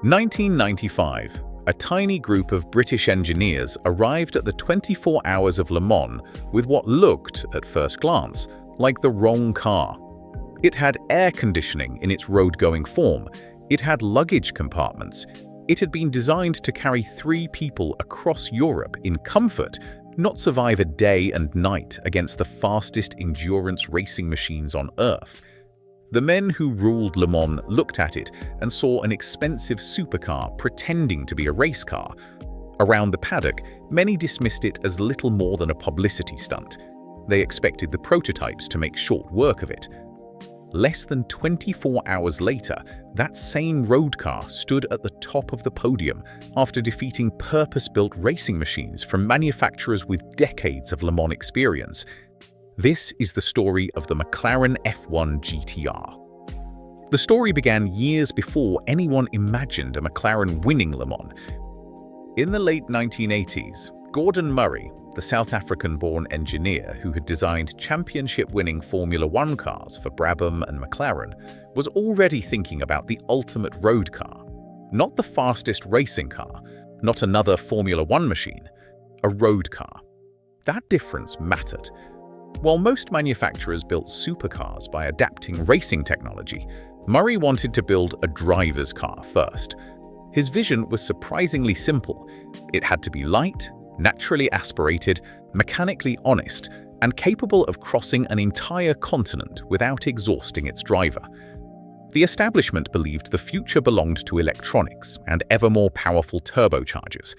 1995. A tiny group of British engineers arrived at the 24 Hours of Le Mans with what looked, at first glance, like the wrong car. It had air conditioning in its road-going form. It had luggage compartments. It had been designed to carry 3 people across Europe in comfort, not survive a day and night against the fastest endurance racing machines on Earth. The men who ruled Le Mans looked at it and saw an expensive supercar pretending to be a race car. Around the paddock, many dismissed it as little more than a publicity stunt. They expected the prototypes to make short work of it. Less than 24 hours later, that same road car stood at the top of the podium after defeating purpose-built racing machines from manufacturers with decades of Le Mans experience. This is the story of the McLaren F1 GTR. The story began years before anyone imagined a McLaren winning Le Mans. In the late 1980s, Gordon Murray, the South African-born engineer who had designed championship-winning Formula One cars for Brabham and McLaren, was already thinking about the ultimate road car. Not the fastest racing car, not another Formula One machine, a road car. That difference mattered. While most manufacturers built supercars by adapting racing technology, Murray wanted to build a driver's car first. His vision was surprisingly simple. It had to be light, naturally aspirated, mechanically honest, and capable of crossing an entire continent without exhausting its driver. The establishment believed the future belonged to electronics and ever more powerful turbochargers.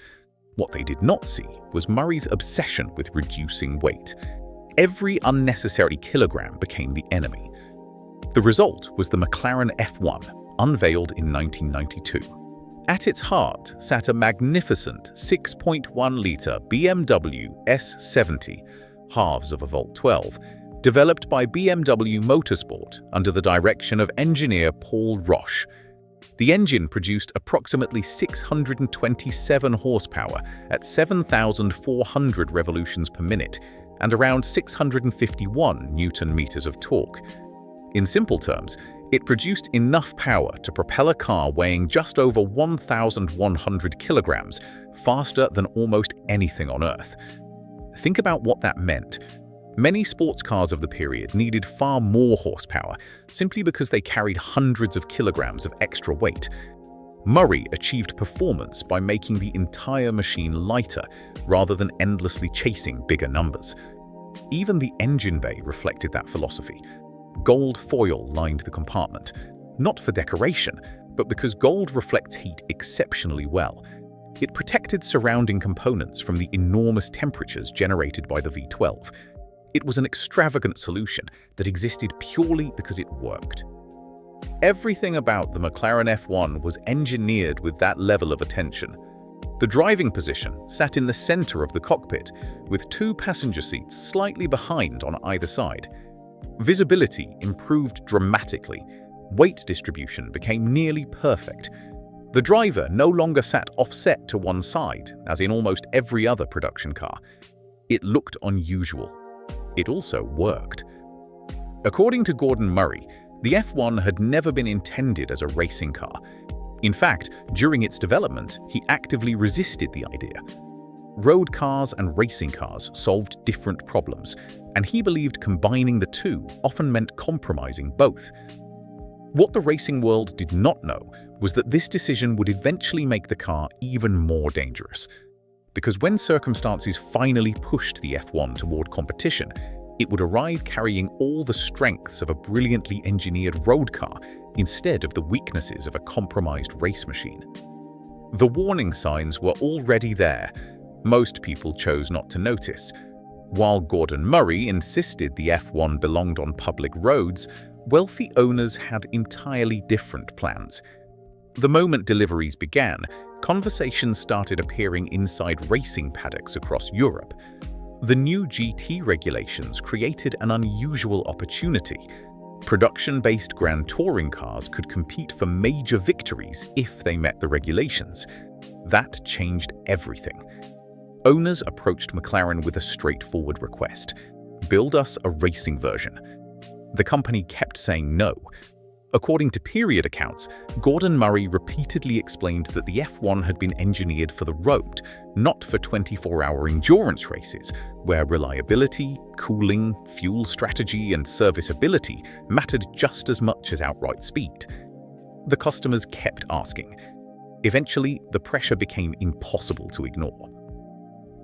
What they did not see was Murray's obsession with reducing weight. Every unnecessary kilogram became the enemy. The result was the McLaren F1, unveiled in 1992. At its heart sat a magnificent 6.1-litre BMW S70, halves of a Volt 12, developed by BMW Motorsport under the direction of engineer Paul Roche. The engine produced approximately 627 horsepower at 7,400 revolutions per minute and around 651 Newton-meters of torque. In simple terms, it produced enough power to propel a car weighing just over 1,100 kilograms faster than almost anything on Earth. Think about what that meant. Many sports cars of the period needed far more horsepower simply because they carried hundreds of kilograms of extra weight. Murray achieved performance by making the entire machine lighter rather than endlessly chasing bigger numbers. Even the engine bay reflected that philosophy. Gold foil lined the compartment, not for decoration, but because gold reflects heat exceptionally well. It protected surrounding components from the enormous temperatures generated by the V12. It was an extravagant solution that existed purely because it worked. Everything about the McLaren F1 was engineered with that level of attention. The driving position sat in the center of the cockpit, with 2 passenger seats slightly behind on either side. Visibility improved dramatically. Weight distribution became nearly perfect. The driver no longer sat offset to one side, as in almost every other production car. It looked unusual. It also worked. According to Gordon Murray, the F1 had never been intended as a racing car. In fact, during its development, he actively resisted the idea. Road cars and racing cars solved different problems, and he believed combining the two often meant compromising both. What the racing world did not know was that this decision would eventually make the car even more dangerous. Because when circumstances finally pushed the F1 toward competition, it would arrive carrying all the strengths of a brilliantly engineered road car instead of the weaknesses of a compromised race machine. The warning signs were already there. Most people chose not to notice. While Gordon Murray insisted the F1 belonged on public roads, wealthy owners had entirely different plans. The moment deliveries began, conversations started appearing inside racing paddocks across Europe. The new GT regulations created an unusual opportunity. Production-based Grand Touring cars could compete for major victories if they met the regulations. That changed everything. Owners approached McLaren with a straightforward request: build us a racing version. The company kept saying no. According to period accounts, Gordon Murray repeatedly explained that the F1 had been engineered for the road, not for 24-hour endurance races, where reliability, cooling, fuel strategy, and serviceability mattered just as much as outright speed. The customers kept asking. Eventually, the pressure became impossible to ignore.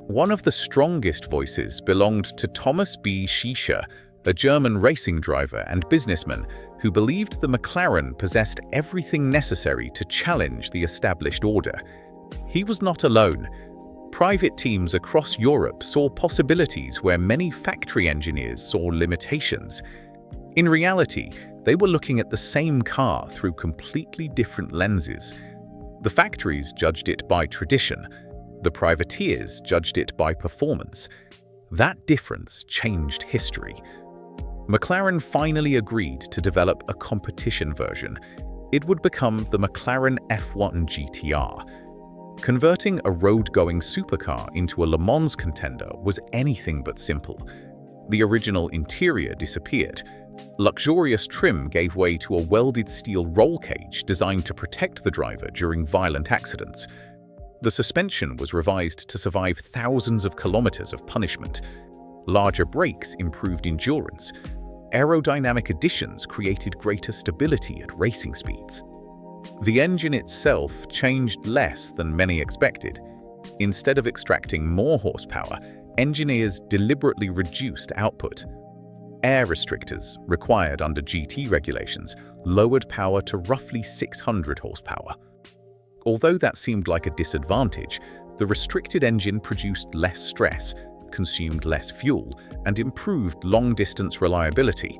One of the strongest voices belonged to Thomas B. Schiescher, a German racing driver and businessman who believed the McLaren possessed everything necessary to challenge the established order. He was not alone. Private teams across Europe saw possibilities where many factory engineers saw limitations. In reality, they were looking at the same car through completely different lenses. The factories judged it by tradition. The privateers judged it by performance. That difference changed history. McLaren finally agreed to develop a competition version. It would become the McLaren F1 GTR. Converting a road-going supercar into a Le Mans contender was anything but simple. The original interior disappeared. Luxurious trim gave way to a welded steel roll cage designed to protect the driver during violent accidents. The suspension was revised to survive thousands of kilometers of punishment. Larger brakes improved endurance. Aerodynamic additions created greater stability at racing speeds. The engine itself changed less than many expected. Instead of extracting more horsepower, engineers deliberately reduced output. Air restrictors, required under GT regulations, lowered power to roughly 600 horsepower. Although that seemed like a disadvantage, the restricted engine produced less stress, consumed less fuel, and improved long-distance reliability.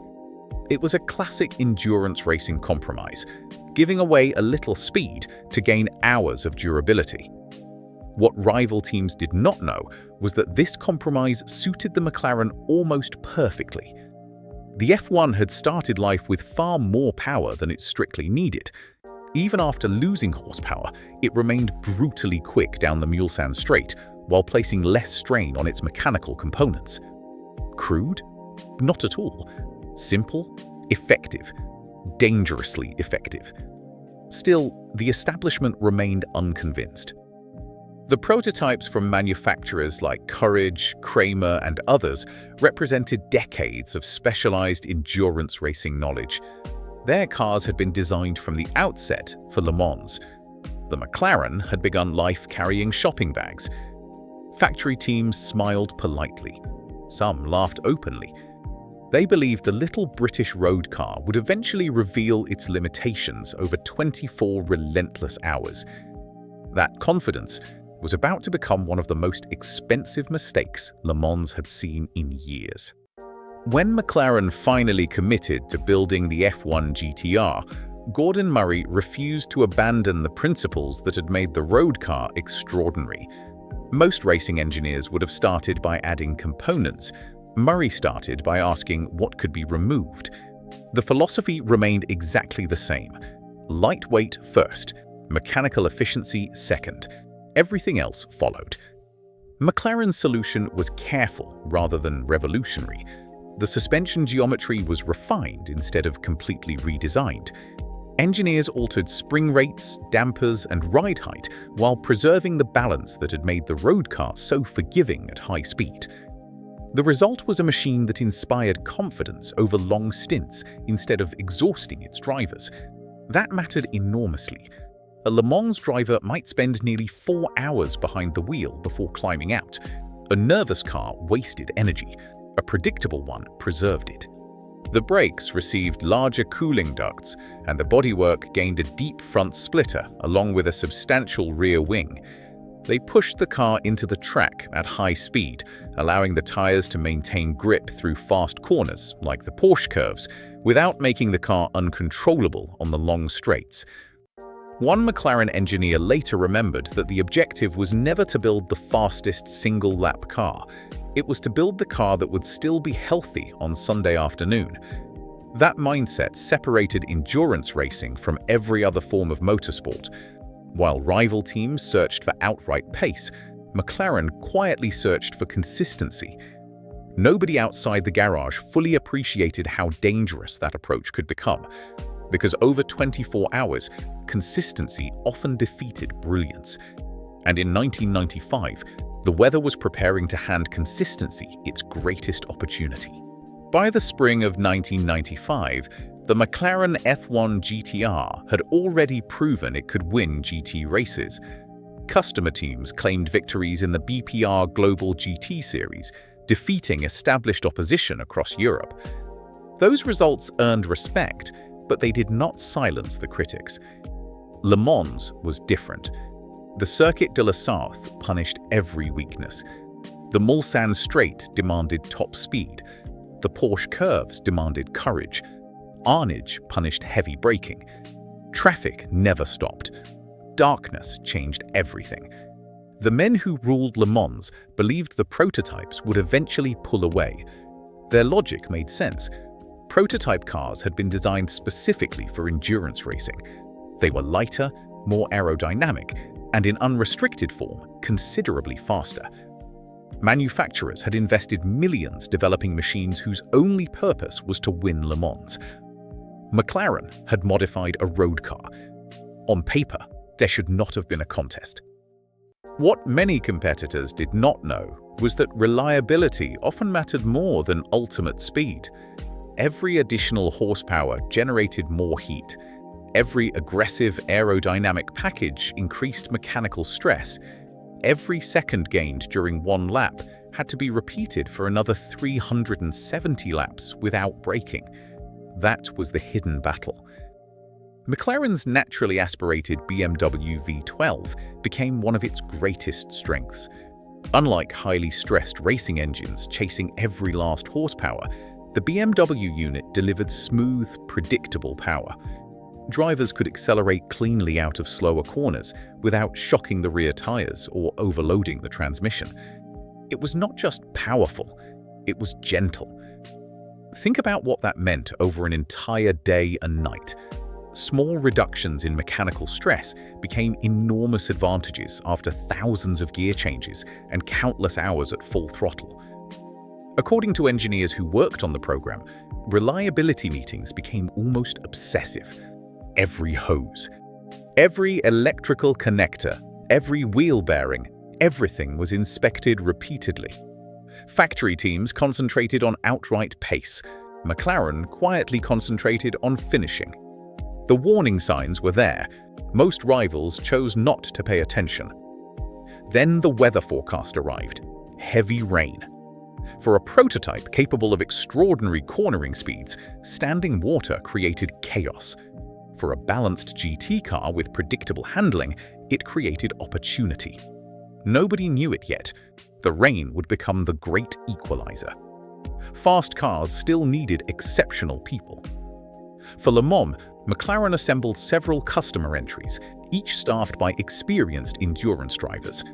It was a classic endurance racing compromise, giving away a little speed to gain hours of durability. What rival teams did not know was that this compromise suited the McLaren almost perfectly. The F1 had started life with far more power than it strictly needed. Even after losing horsepower, it remained brutally quick down the Mulsanne straight, while placing less strain on its mechanical components. Crude? Not at all. Simple, effective, dangerously effective. Still, the establishment remained unconvinced. The prototypes from manufacturers like Courage, Kramer, and others represented decades of specialized endurance racing knowledge. Their cars had been designed from the outset for Le Mans. The McLaren had begun life carrying shopping bags. Factory teams smiled politely. Some laughed openly. They believed the little British road car would eventually reveal its limitations over 24 relentless hours. That confidence was about to become one of the most expensive mistakes Le Mans had seen in years. When McLaren finally committed to building the F1 GTR, Gordon Murray refused to abandon the principles that had made the road car extraordinary. Most racing engineers would have started by adding components. Murray started by asking what could be removed. The philosophy remained exactly the same. Lightweight first, mechanical efficiency second. Everything else followed. McLaren's solution was careful rather than revolutionary. The suspension geometry was refined instead of completely redesigned. Engineers altered spring rates, dampers, and ride height while preserving the balance that had made the road car so forgiving at high speed. The result was a machine that inspired confidence over long stints instead of exhausting its drivers. That mattered enormously. A Le Mans driver might spend nearly 4 hours behind the wheel before climbing out. A nervous car wasted energy. A predictable one preserved it. The brakes received larger cooling ducts, and the bodywork gained a deep front splitter along with a substantial rear wing. They pushed the car into the track at high speed, allowing the tires to maintain grip through fast corners, like the Porsche curves, without making the car uncontrollable on the long straights. One McLaren engineer later remembered that the objective was never to build the fastest single-lap car. It was to build the car that would still be healthy on Sunday afternoon. That mindset separated endurance racing from every other form of motorsport. While rival teams searched for outright pace, McLaren quietly searched for consistency. Nobody outside the garage fully appreciated how dangerous that approach could become. because over 24 hours, consistency often defeated brilliance. And in 1995, the weather was preparing to hand consistency its greatest opportunity. By the spring of 1995, the McLaren F1 GTR had already proven it could win GT races. Customer teams claimed victories in the BPR Global GT Series, defeating established opposition across Europe. Those results earned respect, but they did not silence the critics. Le Mans was different. The Circuit de la Sarthe punished every weakness. The Mulsanne Straight demanded top speed. The Porsche curves demanded courage. Arnage punished heavy braking. Traffic never stopped. Darkness changed everything. The men who ruled Le Mans believed the prototypes would eventually pull away. Their logic made sense. Prototype cars had been designed specifically for endurance racing. They were lighter, more aerodynamic, and in unrestricted form, considerably faster. Manufacturers had invested millions developing machines whose only purpose was to win Le Mans. McLaren had modified a road car. On paper, there should not have been a contest. What many competitors did not know was that reliability often mattered more than ultimate speed. Every additional horsepower generated more heat. Every aggressive aerodynamic package increased mechanical stress. Every second gained during one lap had to be repeated for another 370 laps without braking. That was the hidden battle. McLaren's naturally aspirated BMW V12 became one of its greatest strengths. Unlike highly stressed racing engines chasing every last horsepower, the BMW unit delivered smooth, predictable power. Drivers could accelerate cleanly out of slower corners without shocking the rear tires or overloading the transmission. It was not just powerful, it was gentle. Think about what that meant over an entire day and night. Small reductions in mechanical stress became enormous advantages after thousands of gear changes and countless hours at full throttle. According to engineers who worked on the program, reliability meetings became almost obsessive. Every hose, every electrical connector, every wheel bearing, everything was inspected repeatedly. Factory teams concentrated on outright pace. McLaren quietly concentrated on finishing. The warning signs were there. Most rivals chose not to pay attention. Then the weather forecast arrived. Heavy rain. For a prototype capable of extraordinary cornering speeds, standing water created chaos. For a balanced GT car with predictable handling, it created opportunity. Nobody knew it yet. The rain would become the great equalizer. Fast cars still needed exceptional people. For Le Mans, McLaren assembled several customer entries, each staffed by experienced endurance drivers.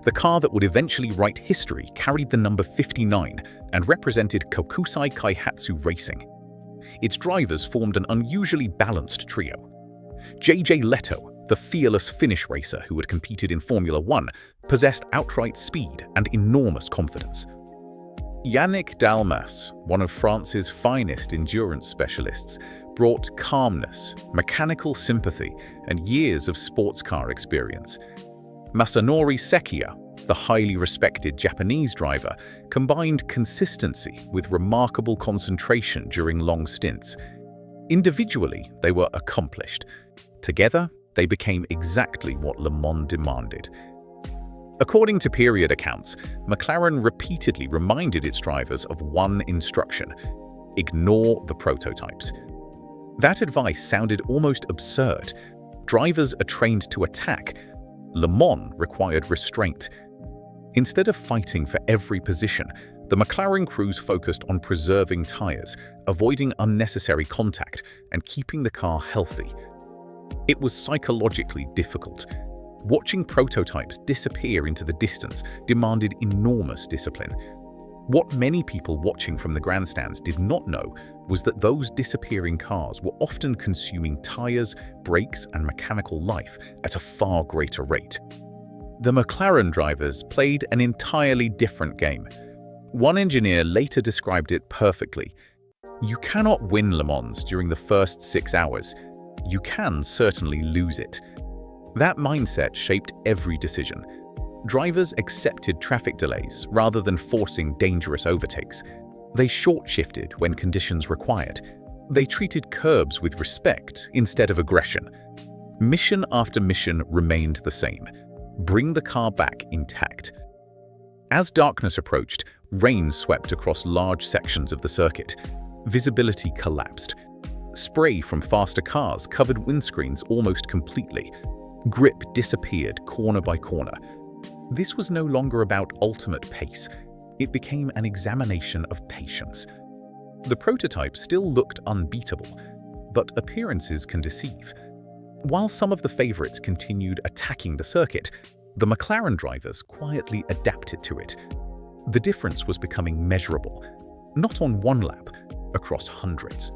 The car that would eventually write history carried the number 59 and represented Kokusai Kaihatsu Racing. Its drivers formed an unusually balanced trio. JJ Lehto, the fearless Finnish racer who had competed in Formula 1, possessed outright speed and enormous confidence. Yannick Dalmas, one of France's finest endurance specialists, brought calmness, mechanical sympathy, and years of sports car experience. Masanori Sekiya, the highly respected Japanese driver, combined consistency with remarkable concentration during long stints. Individually, they were accomplished. Together, they became exactly what Le Mans demanded. According to period accounts, McLaren repeatedly reminded its drivers of one instruction: ignore the prototypes. That advice sounded almost absurd. Drivers are trained to attack. Le Mans required restraint. Instead of fighting for every position, the McLaren crews focused on preserving tires, avoiding unnecessary contact, and keeping the car healthy. It was psychologically difficult. Watching prototypes disappear into the distance demanded enormous discipline. What many people watching from the grandstands did not know was that those disappearing cars were often consuming tires, brakes, and mechanical life at a far greater rate. The McLaren drivers played an entirely different game. One engineer later described it perfectly. You cannot win Le Mans during the first 6 hours. You can certainly lose it. That mindset shaped every decision. Drivers accepted traffic delays rather than forcing dangerous overtakes. They short-shifted when conditions required. They treated curbs with respect instead of aggression. Mission after mission remained the same: bring the car back intact. As darkness approached, rain swept across large sections of the circuit. Visibility collapsed. Spray from faster cars covered windscreens almost completely. Grip disappeared corner by corner. This was no longer about ultimate pace. It became an examination of patience. The prototype still looked unbeatable, but appearances can deceive. While some of the favorites continued attacking the circuit, the McLaren drivers quietly adapted to it. The difference was becoming measurable, not on one lap, across hundreds.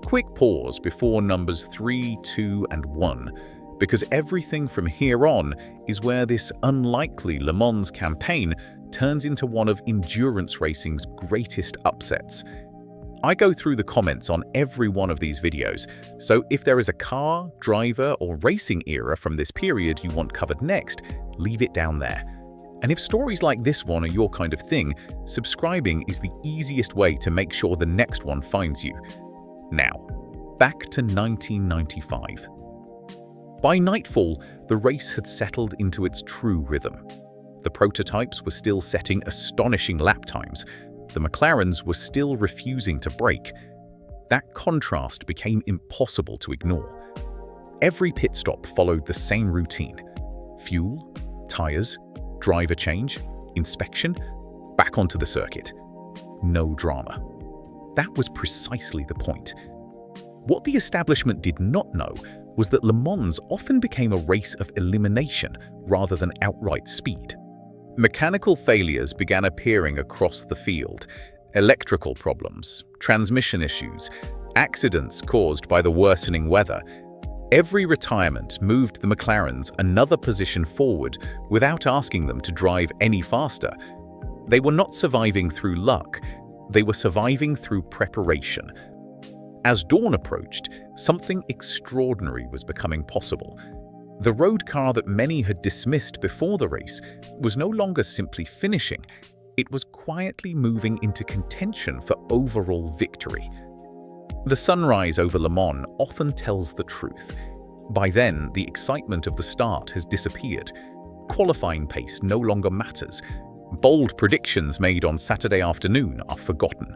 Quick pause before numbers 3, 2, and 1, because everything from here on is where this unlikely Le Mans campaign turns into one of endurance racing's greatest upsets. I go through the comments on every one of these videos, so if there is a car, driver, or racing era from this period you want covered next, leave it down there. And if stories like this one are your kind of thing, subscribing is the easiest way to make sure the next one finds you. Now, back to 1995. By nightfall, the race had settled into its true rhythm. The prototypes were still setting astonishing lap times. The McLarens were still refusing to brake. That contrast became impossible to ignore. Every pit stop followed the same routine: fuel, tires, driver change, inspection, back onto the circuit. No drama. That was precisely the point. What the establishment did not know was that Le Mans often became a race of elimination rather than outright speed. Mechanical failures began appearing across the field: electrical problems, transmission issues, accidents caused by the worsening weather. Every retirement moved the McLarens another position forward without asking them to drive any faster. They were not surviving through luck, they were surviving through preparation. As dawn approached, something extraordinary was becoming possible. The road car that many had dismissed before the race was no longer simply finishing, it was quietly moving into contention for overall victory. The sunrise over Le Mans often tells the truth. By then, the excitement of the start has disappeared. Qualifying pace no longer matters. Bold predictions made on Saturday afternoon are forgotten.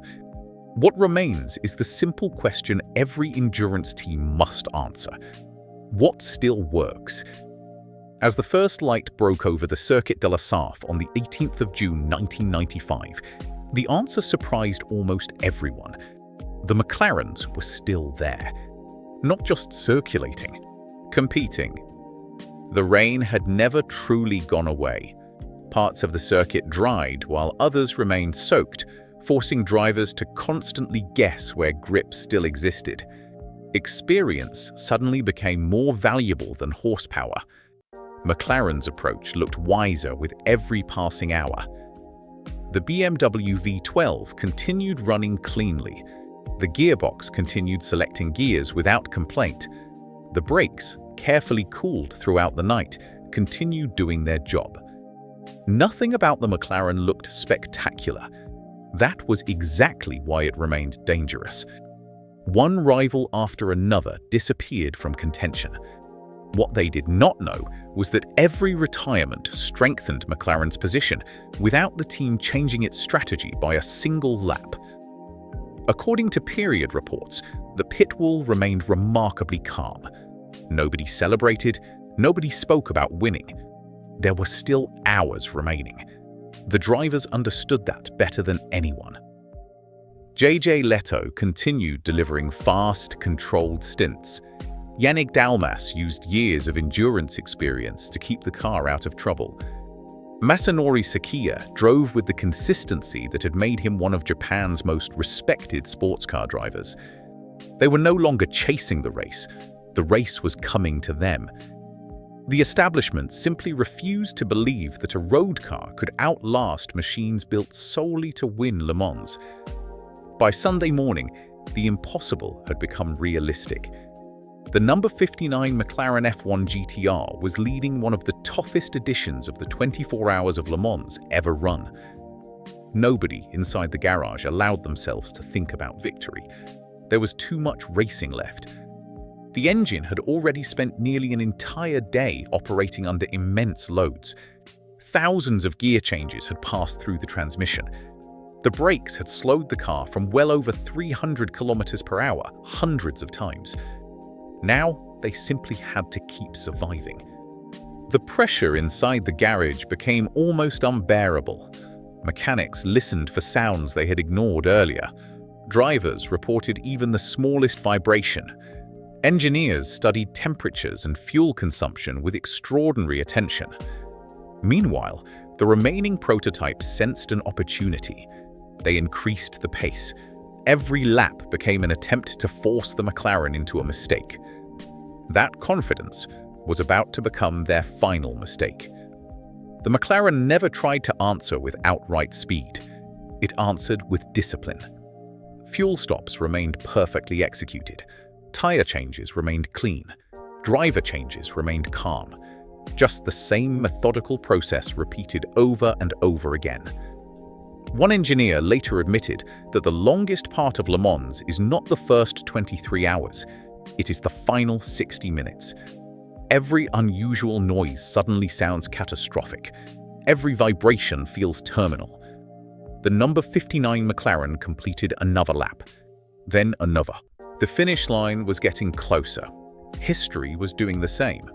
What remains is the simple question every endurance team must answer: what still works? As the first light broke over the Circuit de la Sarthe on the 18th of June 1995, the answer surprised almost everyone. The McLarens were still there, not just circulating, competing. The rain had never truly gone away. Parts of the circuit dried while others remained soaked, forcing drivers to constantly guess where grip still existed. Experience suddenly became more valuable than horsepower. McLaren's approach looked wiser with every passing hour. The BMW V12 continued running cleanly. The gearbox continued selecting gears without complaint. The brakes, carefully cooled throughout the night, continued doing their job. Nothing about the McLaren looked spectacular. That was exactly why it remained dangerous. One rival after another disappeared from contention. What they did not know was that every retirement strengthened McLaren's position without the team changing its strategy by a single lap. According to period reports, the pit wall remained remarkably calm. Nobody celebrated, nobody spoke about winning. There were still hours remaining. The drivers understood that better than anyone. JJ Lehto continued delivering fast, controlled stints. Yannick Dalmas used years of endurance experience to keep the car out of trouble. Masanori Sekiya drove with the consistency that had made him one of Japan's most respected sports car drivers. They were no longer chasing the race was coming to them. The establishment simply refused to believe that a road car could outlast machines built solely to win Le Mans. By Sunday morning, the impossible had become realistic. The number 59 McLaren F1 GTR was leading one of the toughest editions of the 24 Hours of Le Mans ever run. Nobody inside the garage allowed themselves to think about victory. There was too much racing left. The engine had already spent nearly an entire day operating under immense loads. Thousands of gear changes had passed through the transmission. The brakes had slowed the car from well over 300 kilometers per hour hundreds of times. Now, they simply had to keep surviving. The pressure inside the garage became almost unbearable. Mechanics listened for sounds they had ignored earlier. Drivers reported even the smallest vibration. Engineers studied temperatures and fuel consumption with extraordinary attention. Meanwhile, the remaining prototypes sensed an opportunity. They increased the pace. Every lap became an attempt to force the McLaren into a mistake. That confidence was about to become their final mistake. The McLaren never tried to answer with outright speed. It answered with discipline. Fuel stops remained perfectly executed. Tire changes remained clean. Driver changes remained calm. Just the same methodical process repeated over and over again. One engineer later admitted that the longest part of Le Mans is not the first 23 hours. It is the final 60 minutes. Every unusual noise suddenly sounds catastrophic. Every vibration feels terminal. The number 59 McLaren completed another lap, then another. The finish line was getting closer. History was doing the same.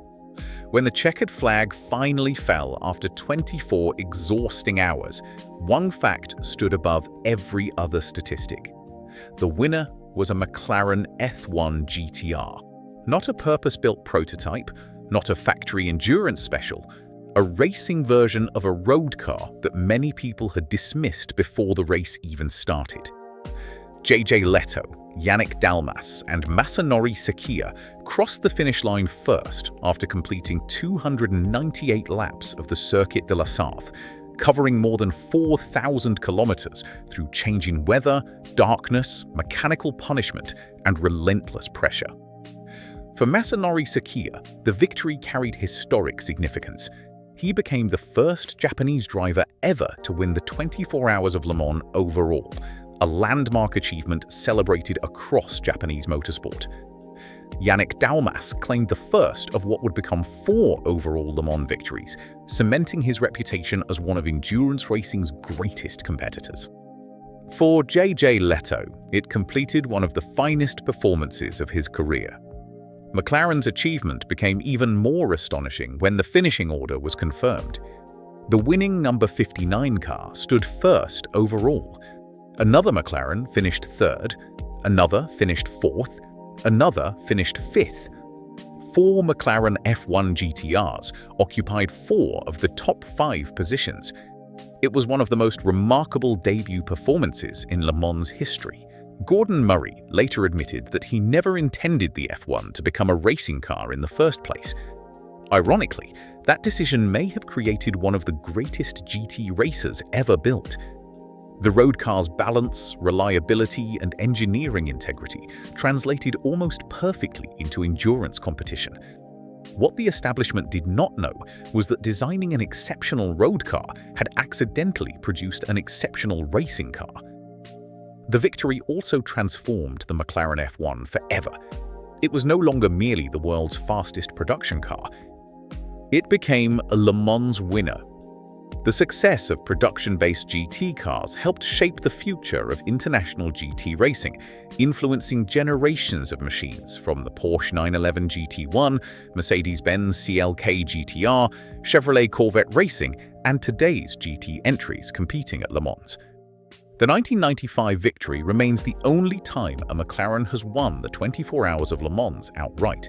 When the checkered flag finally fell after 24 exhausting hours, one fact stood above every other statistic. The winner was a McLaren F1 GTR. Not a purpose-built prototype, not a factory endurance special, a racing version of a road car that many people had dismissed before the race even started. JJ Lehto, Yannick Dalmas, and Masanori Sekiya crossed the finish line first after completing 298 laps of the Circuit de la Sarthe, covering more than 4,000 kilometers through changing weather, darkness, mechanical punishment, and relentless pressure. For Masanori Sekiya, the victory carried historic significance. He became the first Japanese driver ever to win the 24 Hours of Le Mans overall, a landmark achievement celebrated across Japanese motorsport. Yannick Dalmas claimed the first of what would become 4 overall Le Mans victories, cementing his reputation as one of endurance racing's greatest competitors. For JJ Lehto, it completed one of the finest performances of his career. McLaren's achievement became even more astonishing when the finishing order was confirmed. The winning number 59 car stood first overall. Another McLaren finished third, another finished fourth, another finished fifth. 4 McLaren F1 GTRs occupied 4 of the top 5 positions. It was one of the most remarkable debut performances in Le Mans history. Gordon Murray later admitted that he never intended the F1 to become a racing car in the first place. Ironically, that decision may have created one of the greatest GT racers ever built. The road car's balance, reliability, and engineering integrity translated almost perfectly into endurance competition. What the establishment did not know was that designing an exceptional road car had accidentally produced an exceptional racing car. The victory also transformed the McLaren F1 forever. It was no longer merely the world's fastest production car. It became a Le Mans winner. The success of production-based GT cars helped shape the future of international GT racing, influencing generations of machines from the Porsche 911 GT1, Mercedes-Benz CLK GTR, Chevrolet Corvette Racing, and today's GT entries competing at Le Mans. The 1995 victory remains the only time a McLaren has won the 24 Hours of Le Mans outright.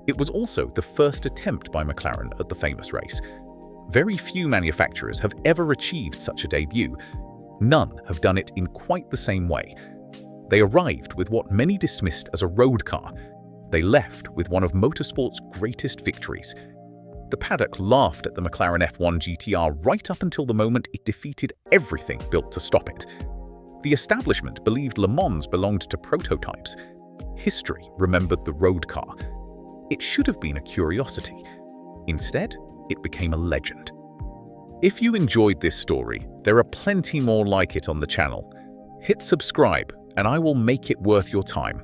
It was also the first attempt by McLaren at the famous race. Very few manufacturers have ever achieved such a debut. None have done it in quite the same way. They arrived with what many dismissed as a road car. They left with one of motorsport's greatest victories. The paddock laughed at the McLaren F1 GTR right up until the moment it defeated everything built to stop it. The establishment believed Le Mans belonged to prototypes. History remembered the road car. It should have been a curiosity. Instead, it became a legend. If you enjoyed this story, there are plenty more like it on the channel. Hit subscribe, and I will make it worth your time.